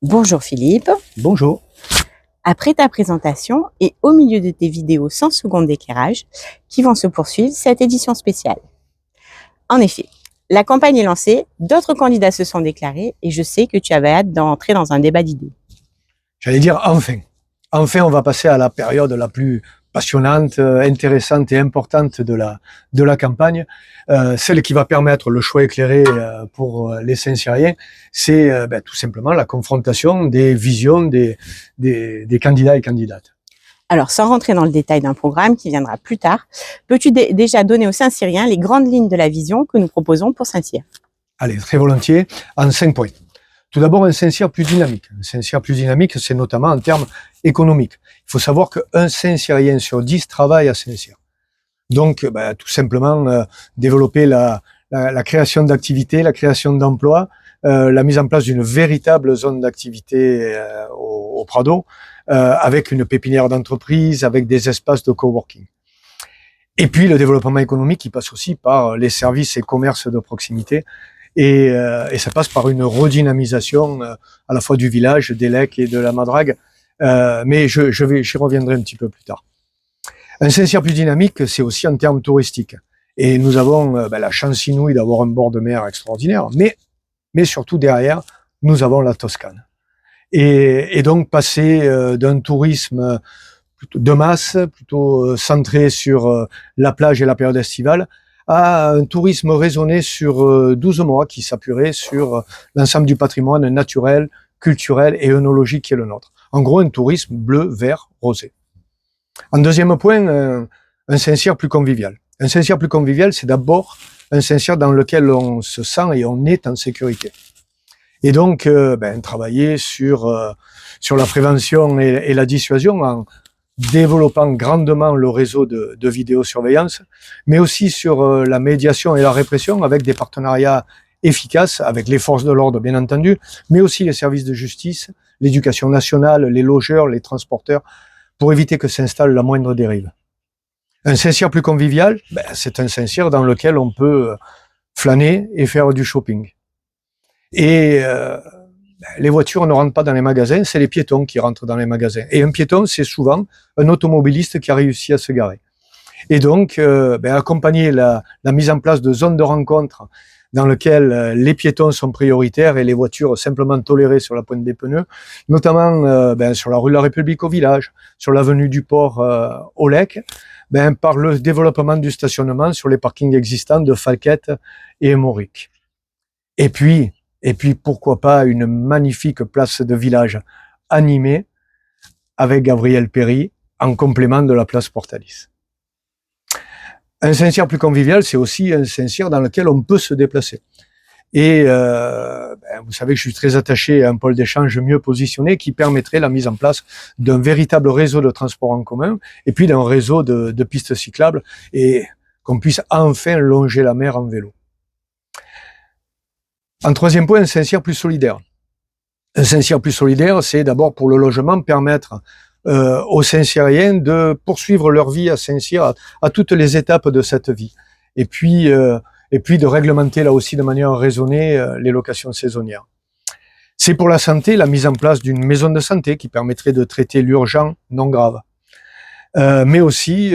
Bonjour Philippe. Bonjour. Après ta présentation et au milieu de tes vidéos 100 secondes d'éclairage qui vont se poursuivre cette édition spéciale. En effet, la campagne est lancée, d'autres candidats se sont déclarés et je sais que tu avais hâte d'entrer dans un débat d'idées. J'allais dire enfin. Enfin, on va passer à la période la plus passionnante, intéressante et importante de la campagne, celle qui va permettre le choix éclairé pour les Saint-Cyriens. C'est tout simplement la confrontation des visions des candidats et candidates. Alors, sans rentrer dans le détail d'un programme qui viendra plus tard, peux-tu déjà donner aux Saint-Cyriens les grandes lignes de la vision que nous proposons pour Saint-Cyr? Allez, très volontiers, en 5 points. Tout d'abord, un Saint-Cyr plus dynamique. Un Saint-Cyr plus dynamique, c'est notamment en termes économiques. Il faut savoir qu'un Saint-Cyrien sur 10 travaille à Saint-Cyr. Donc, tout simplement, développer la création d'activités, la création d'emplois, la mise en place d'une véritable zone d'activité au Prado, avec une pépinière d'entreprise, avec des espaces de coworking. Et puis, le développement économique, qui passe aussi par les services et commerces de proximité. Et ça passe par une redynamisation à la fois du village, des Lecs et de la Madrague. Mais j'y reviendrai un petit peu plus tard. Un Saint-Cyr plus dynamique, c'est aussi en termes touristiques. Et nous avons la chance inouïe d'avoir un bord de mer extraordinaire, mais surtout derrière, nous avons la Toscane. Et donc passer d'un tourisme plutôt de masse, plutôt centré sur la plage et la période estivale, à un tourisme raisonné sur 12 mois qui s'appuierait sur l'ensemble du patrimoine naturel, culturel et œnologique qui est le nôtre. En gros, un tourisme bleu, vert, rosé. En deuxième point, un Saint-Cyr plus convivial. Un Saint-Cyr plus convivial, c'est d'abord un Saint-Cyr dans lequel on se sent et on est en sécurité. Et donc, travailler sur la prévention et la dissuasion en développant grandement le réseau de vidéosurveillance, mais aussi sur la médiation et la répression avec des partenariats efficaces avec les forces de l'ordre, bien entendu, mais aussi les services de justice, l'éducation nationale, les logeurs, les transporteurs, pour éviter que s'installe la moindre dérive. Un Saint-Cyr plus convivial, c'est un Saint-Cyr dans lequel on peut flâner et faire du shopping. Et les voitures ne rentrent pas dans les magasins, c'est les piétons qui rentrent dans les magasins. Et un piéton, c'est souvent un automobiliste qui a réussi à se garer. Et donc, accompagner la mise en place de zones de rencontre dans lesquelles les piétons sont prioritaires et les voitures simplement tolérées sur la pointe des pneus, notamment sur la rue de la République au village, sur l'avenue du Port au Lec, par le développement du stationnement sur les parkings existants de Falquette et Mauric. Et puis, pourquoi pas une magnifique place de village animée avec Gabriel Péry en complément de la place Portalis. Un Saint-Cyr plus convivial, c'est aussi un Saint-Cyr dans lequel on peut se déplacer. Et vous savez que je suis très attaché à un pôle d'échange mieux positionné qui permettrait la mise en place d'un véritable réseau de transport en commun et puis d'un réseau de pistes cyclables et qu'on puisse enfin longer la mer en vélo. En troisième point, un Saint-Cyr plus solidaire. Un Saint-Cyr plus solidaire, c'est d'abord pour le logement permettre aux Saint-Cyriens de poursuivre leur vie à Saint-Cyr à toutes les étapes de cette vie. Et puis de réglementer là aussi de manière raisonnée les locations saisonnières. C'est pour la santé la mise en place d'une maison de santé qui permettrait de traiter l'urgent non grave. Mais aussi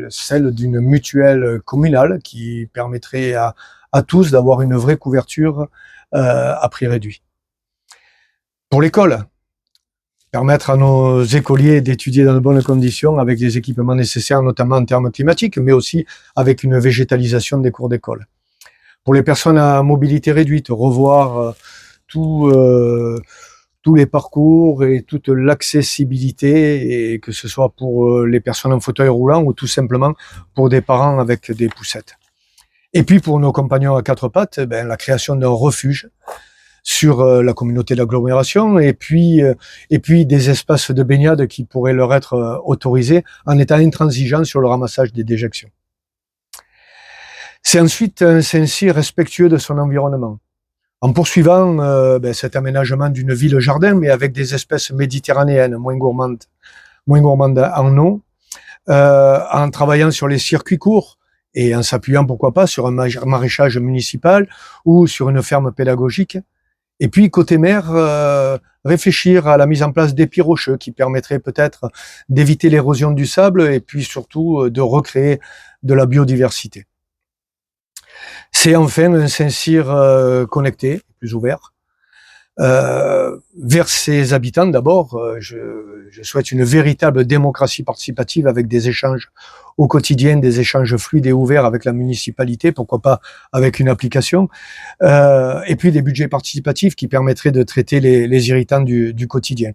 celle d'une mutuelle communale qui permettrait à tous d'avoir une vraie couverture à prix réduit. Pour l'école, permettre à nos écoliers d'étudier dans de bonnes conditions avec les équipements nécessaires, notamment en termes climatiques, mais aussi avec une végétalisation des cours d'école. Pour les personnes à mobilité réduite, revoir tous les parcours et toute l'accessibilité, et que ce soit pour les personnes en fauteuil roulant ou tout simplement pour des parents avec des poussettes. Et puis pour nos compagnons à quatre pattes, la création d'un refuge sur la communauté d'agglomération et puis des espaces de baignade qui pourraient leur être autorisés en étant intransigeants sur le ramassage des déjections. C'est ensuite un Saint-Cyr respectueux de son environnement. En poursuivant cet aménagement d'une ville-jardin, mais avec des espèces méditerranéennes moins gourmandes en eau, en travaillant sur les circuits courts, et en s'appuyant pourquoi pas sur un maraîchage municipal ou sur une ferme pédagogique, Et puis, côté mer, réfléchir à la mise en place d'épis rocheux qui permettraient peut-être d'éviter l'érosion du sable et puis surtout de recréer de la biodiversité. C'est enfin un Saint-Cyr connecté, plus ouvert, vers ses habitants d'abord. Je souhaite une véritable démocratie participative avec des échanges au quotidien, des échanges fluides et ouverts avec la municipalité, pourquoi pas avec une application, et puis des budgets participatifs qui permettraient de traiter les irritants du quotidien.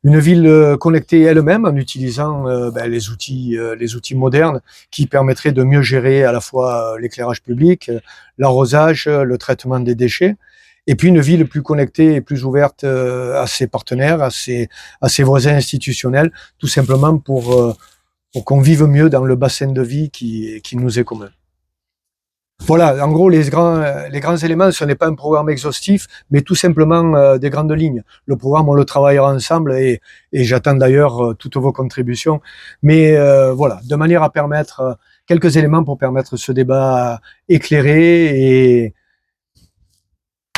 Une ville connectée elle-même en utilisant les outils modernes qui permettraient de mieux gérer à la fois l'éclairage public, l'arrosage, le traitement des déchets, et puis une ville plus connectée et plus ouverte à ses partenaires, à ses voisins institutionnels, tout simplement pour qu'on vive mieux dans le bassin de vie qui nous est commun. Voilà, en gros, les grands éléments, ce n'est pas un programme exhaustif, mais tout simplement des grandes lignes. Le programme, on le travaillera ensemble et j'attends d'ailleurs toutes vos contributions. Mais voilà, de manière à permettre quelques éléments pour permettre ce débat éclairé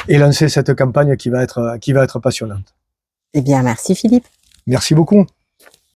et lancer cette campagne qui va être passionnante. Eh bien, merci Philippe. Merci beaucoup.